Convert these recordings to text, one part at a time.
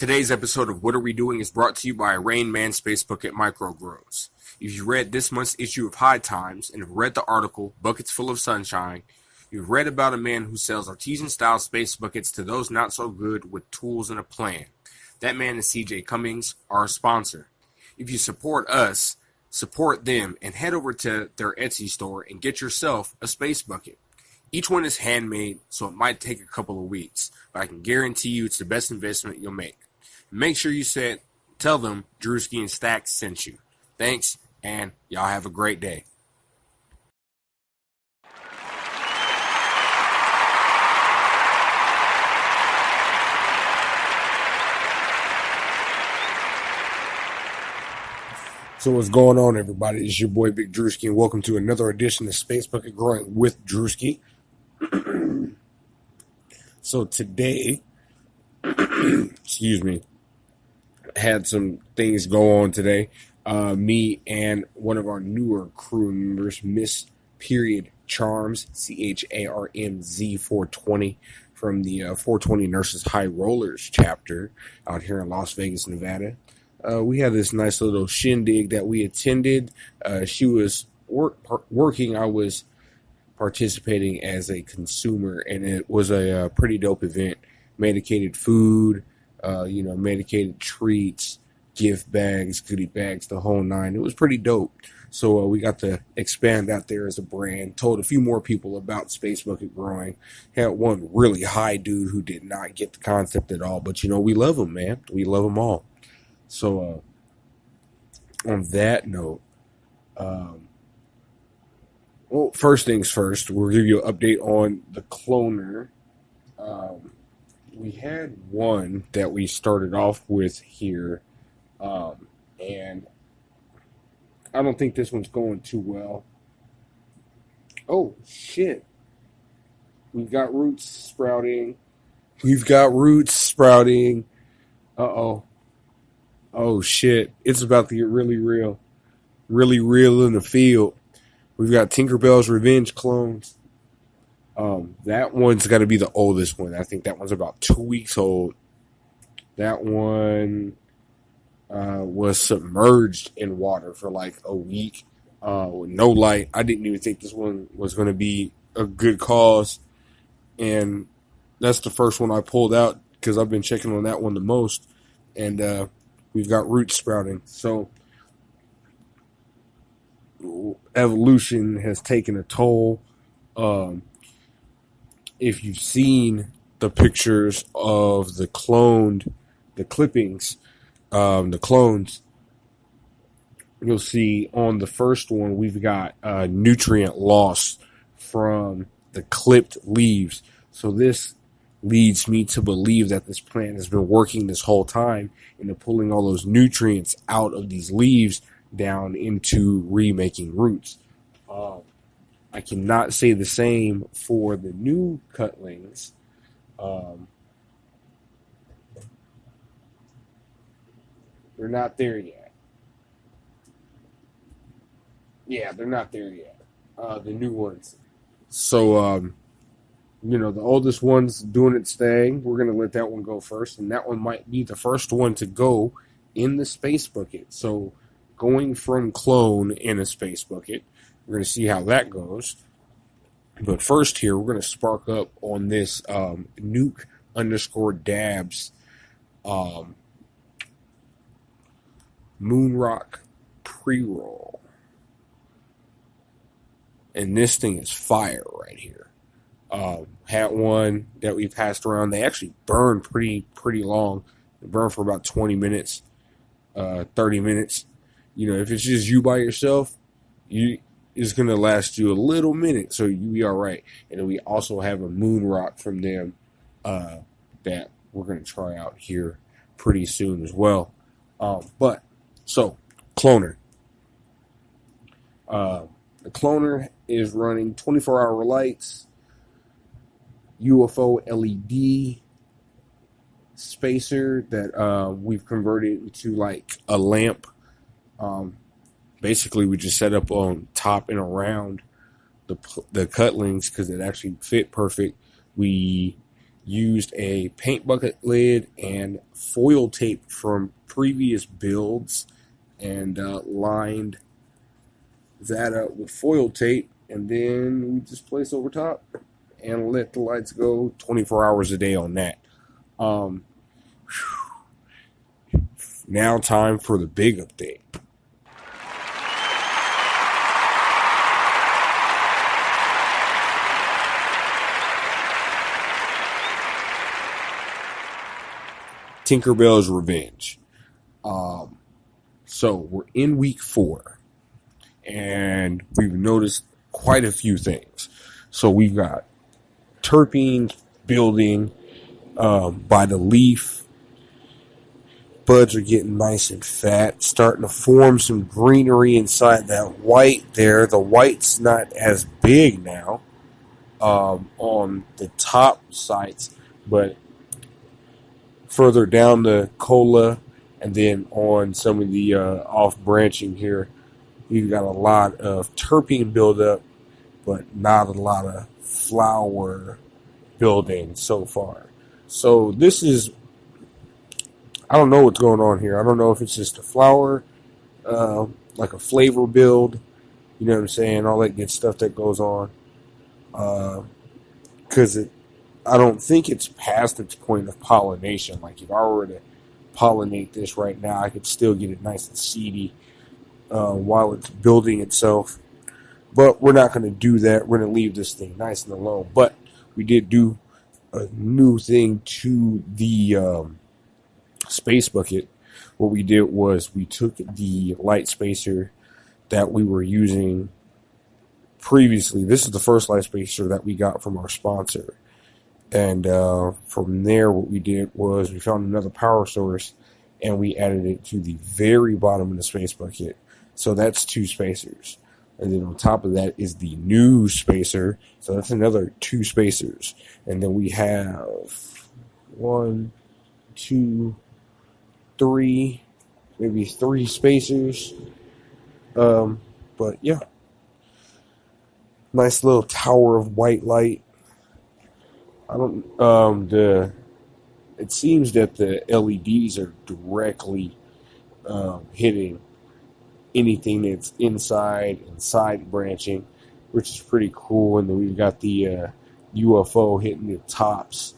Today's episode of What Are We Doing is brought to you by Rain Man Space Bucket Micro Grows. If you read this month's issue of High Times and have read the article Buckets Full of Sunshine, you've read about a man who sells artisan-style space buckets to those not so good with tools and a plan. That man is CJ Cummings, our sponsor. If you support us, support them and head over to their Etsy store and get yourself a space bucket. Each one is handmade, so it might take a couple of weeks, but I can guarantee you it's the best investment you'll make. Make sure you tell them Druski and Stacks sent you. Thanks, and y'all have a great day. So what's going on, everybody? It's your boy Big Druski, and welcome to another edition of Space Bucket Growing with Druski. So today, excuse me, had some things go on today. Me and one of our newer crew members, Miss Period Charms, CHARMZ 420, from the 420 Nurses High Rollers chapter out here in Las Vegas, Nevada. We had this nice little shindig that we attended. She was working. I was participating as a consumer, and it was a pretty dope event. Medicated food, medicated treats, gift bags, goodie bags, the whole nine. It was pretty dope. So we got to expand out there as a brand. Told a few more people about Space Bucket Growing. Had one really high dude who did not get the concept at all. But, we love them, man. We love them all. So on that note, first things first, we'll give you an update on the cloner. We had one that we started off with here, and I don't think this one's going too well. Oh, shit. We've got roots sprouting. Uh-oh. Oh, shit. It's about to get really real. Really real in the field. We've got Tinkerbell's Revenge clones. That one's got to be the oldest one. I think that one's about 2 weeks old. That one was submerged in water for like a week with no light. I didn't even think this one was going to be a good cause. And that's the first one I pulled out because I've been checking on that one the most. And we've got roots sprouting. So evolution has taken a toll. If you've seen the pictures of the clones, you'll see on the first one we've got nutrient loss from the clipped leaves. So this leads me to believe that this plant has been working this whole time into pulling all those nutrients out of these leaves down into remaking roots. I cannot say the same for the new cutlings. They're not there yet. Yeah, they're not there yet. The new ones. So, the oldest one's doing its thing. We're going to let that one go first. And that one might be the first one to go in the space bucket. So, going from clone in a space bucket, we're going to see how that goes. But first here, we're going to spark up on this nuke_dabs Moonrock pre-roll. And this thing is fire right here. Had one that we passed around. They actually burn pretty long. They burn for about 20 minutes, 30 minutes. If it's just you by yourself, it's going to last you a little minute, so you'll be all right. And then we also have a moon rock from them that we're going to try out here pretty soon as well. So, cloner. The cloner is running 24-hour lights, UFO LED spacer that we've converted into like a lamp. Basically, we just set up on top and around the cutlings because it actually fit perfect. We used a paint bucket lid and foil tape from previous builds and lined that up with foil tape, and then we just place over top and let the lights go 24 hours a day on that. Now time for the big update. Tinkerbell's Revenge. So we're in week 4, and we've noticed quite a few things. So we've got terpenes building by the leaf. Buds are getting nice and fat, starting to form some greenery inside that white there. The white's not as big now on the top sites, but further down the cola and then on some of the off branching here, you've got a lot of terpene buildup, but not a lot of flower building so far. So this is, I don't know what's going on here. I don't know if it's just a flower, like a flavor build, you know what I'm saying, all that good stuff that goes on. Because I don't think it's past its point of pollination. Like if I were to pollinate this right now, I could still get it nice and seedy while it's building itself. But we're not going to do that. We're going to leave this thing nice and alone. But we did do a new thing to the space bucket. What we did was we took the light spacer that we were using previously. This is the first light spacer that we got from our sponsor. And from there, what we did was we found another power source and we added it to the very bottom of the space bucket. So that's 2 spacers. And then on top of that is the new spacer. So that's another 2 spacers. And then we have 1, 2, 3, maybe 3 spacers. But yeah. Nice little tower of white light. It seems that the LEDs are directly hitting anything that's inside and side branching, which is pretty cool. And then we've got the UFO hitting the tops,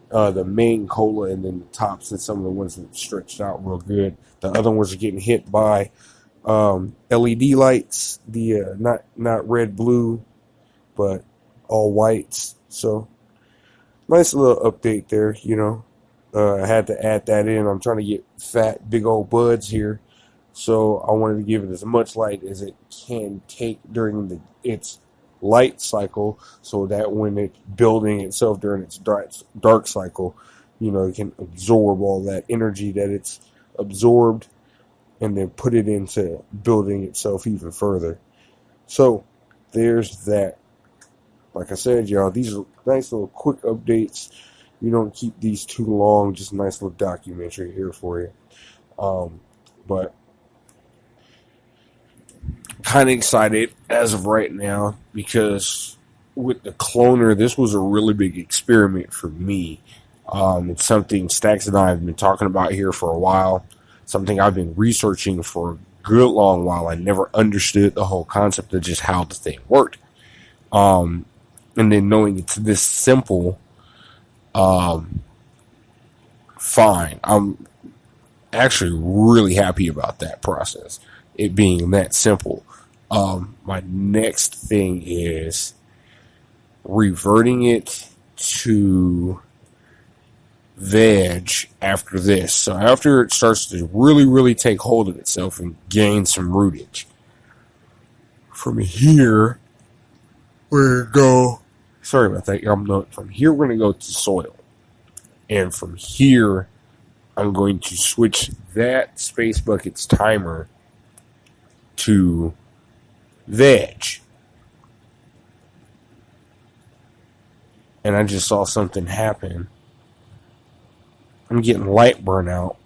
the main cola, and then the tops, and some of the ones that stretched out real good. The other ones are getting hit by LED lights, the not red, blue, but all whites. So nice little update there, you know. I had to add that in. I'm trying to get fat, big old buds here. So I wanted to give it as much light as it can take during its light cycle, so that when it's building itself during its dark cycle, you know, it can absorb all that energy that it's absorbed and then put it into building itself even further. So there's that. Like I said, y'all, these are nice little quick updates. We don't keep these too long, just a nice little documentary here for you. But kind of excited as of right now because with the cloner, this was a really big experiment for me. It's something Stacks and I have been talking about here for a while, something I've been researching for a good long while. I never understood the whole concept of just how the thing worked. And then knowing it's this simple, fine. I'm actually really happy about that process, it being that simple. My next thing is reverting it to veg after this. So after it starts to really, really take hold of itself and gain some rootage, from here, we're going to go. Sorry about that. From here, we're going to go to soil. And from here, I'm going to switch that space bucket's timer to veg. And I just saw something happen. I'm getting light burnout.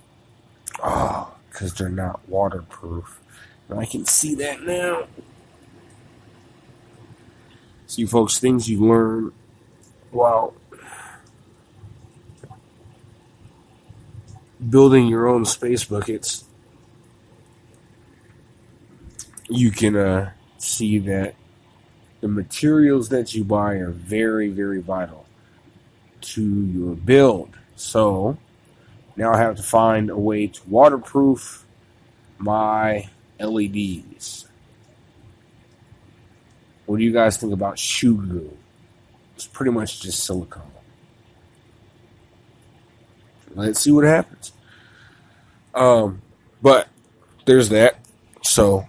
Oh, because they're not waterproof. And I can see that now. See, folks, things you learn while building your own space buckets, you can see that the materials that you buy are very, very vital to your build. So now I have to find a way to waterproof my LEDs. What do you guys think about shoe glue? It's pretty much just silicone. Let's see what happens. But there's that. So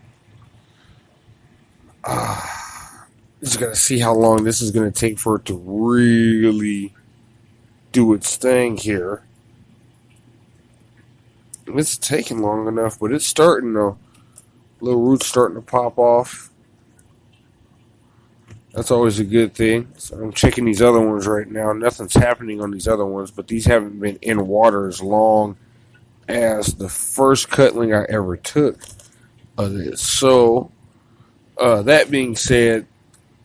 just gotta see how long this is gonna take for it to really do its thing here. It's taking long enough, but it's starting to, little roots starting to pop off. That's always a good thing. So I'm checking these other ones right now. Nothing's happening on these other ones, but these haven't been in water as long as the first cutling I ever took of this. So, that being said,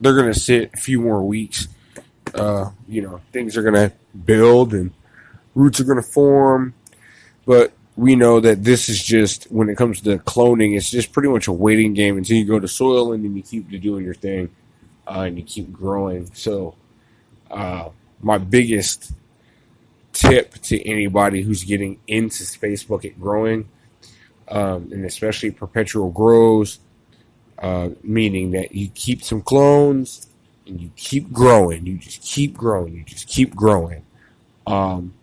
they're going to sit a few more weeks. Things are going to build and roots are going to form. But we know that this is just, when it comes to cloning, it's just pretty much a waiting game until you go to soil and then you keep doing your thing and you keep growing. So, my biggest tip to anybody who's getting into space bucket growing, and especially perpetual grows, meaning that you keep some clones and you keep growing. You just keep growing. You just keep growing. Time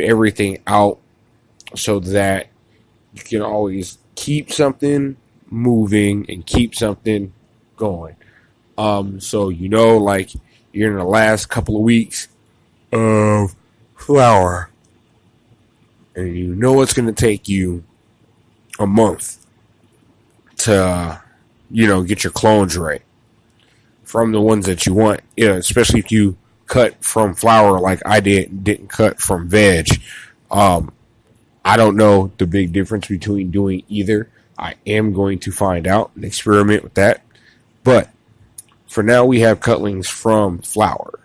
everything out so that you can always keep something moving and keep something going. So like you're in the last couple of weeks of flower, and you know it's going to take you a month to, get your clones right from the ones that you want. Especially if you cut from flower like I didn't cut from veg. I don't know the big difference between doing either. I am going to find out and experiment with that. But for now, we have cutlings from flower.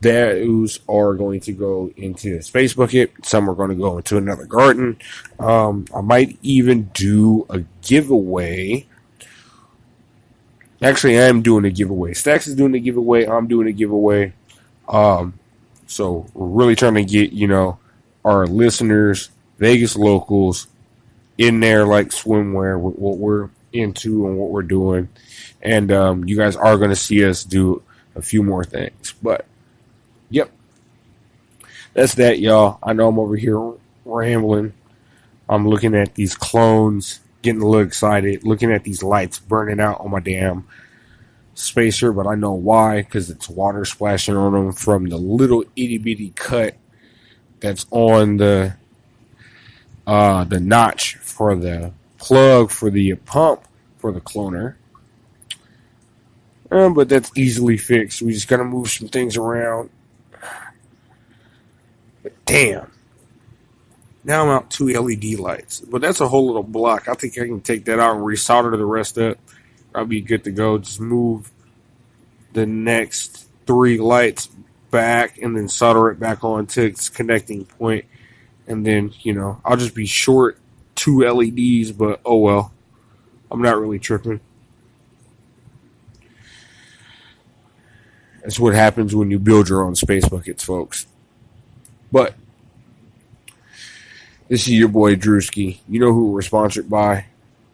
Those are going to go into a space bucket. Some are going to go into another garden. I might even do a giveaway. Actually, I am doing a giveaway. Stacks is doing a giveaway. I'm doing a giveaway. So we're really trying to get, our listeners, Vegas locals, in there like swimwear, what we're into and what we're doing. And you guys are going to see us do a few more things. But, yep. That's that, y'all. I know I'm over here rambling. I'm looking at these clones, getting a little excited, looking at these lights burning out on my damn spacer, but I know why, because it's water splashing on them from the little itty-bitty cut that's on the notch for the plug for the pump for the cloner. But that's easily fixed. We just gotta move some things around. But damn. Now I'm out 2 LED lights. But that's a whole little block. I think I can take that out and resolder the rest up. I'll be good to go. Just move the next 3 lights back and then solder it back on to its connecting point. And then, I'll just be short 2 LEDs, but oh well. I'm not really tripping. That's what happens when you build your own space buckets, folks. But this is your boy Druski. You know who we're sponsored by.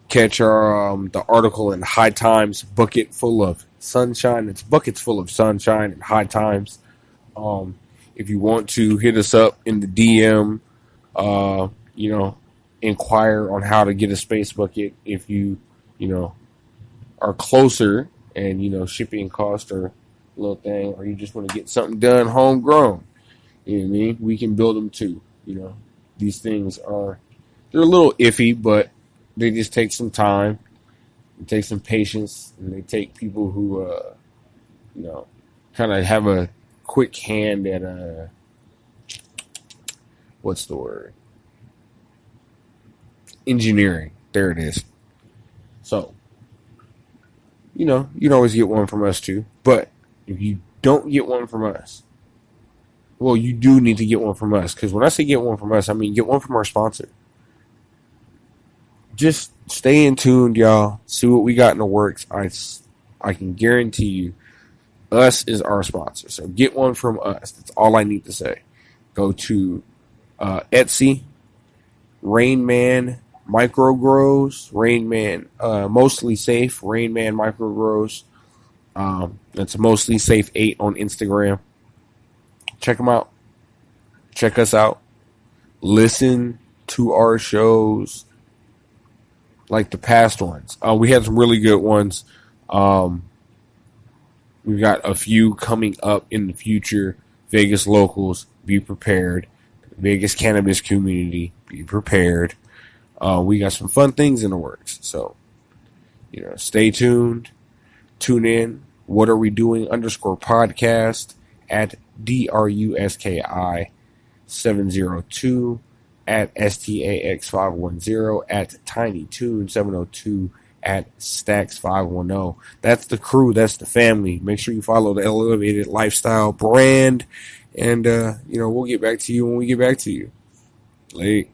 Catch our the article in High Times, Bucket Full of Sunshine. It's Buckets Full of Sunshine in High Times. If you want to hit us up in the DM, inquire on how to get a space bucket. If you, are closer and, shipping costs are a little thing, or you just want to get something done homegrown, you know what I mean? We can build them too. These things they're a little iffy, but they just take some time, they take some patience, and they take people who, kind of have a quick hand at what's the word? Engineering. There it is. So, you can always get one from us too. But if you don't get one from us, Well, you do need to get one from us, because when I say get one from us, I mean get one from our sponsor. Just stay in tune, y'all. See what we got in the works. I can guarantee you, us is our sponsor. So get one from us. That's all I need to say. Go to Etsy, Rain Man Micro Grows, Rain Man Mostly Safe, Rain Man Micro Grows. That's Mostly Safe 8 on Instagram. Check them out. Check us out. Listen to our shows like the past ones. We had some really good ones. We've got a few coming up in the future. Vegas locals, be prepared. Vegas cannabis community, be prepared. We got some fun things in the works. So, stay tuned. Tune in. What are we doing? _podcast at DRUSKI 702 at STAX510 at TinyTune 702 at Stacks 510. That's the crew. That's the family. Make sure you follow the Elevated Lifestyle brand. And, we'll get back to you when we get back to you. Late.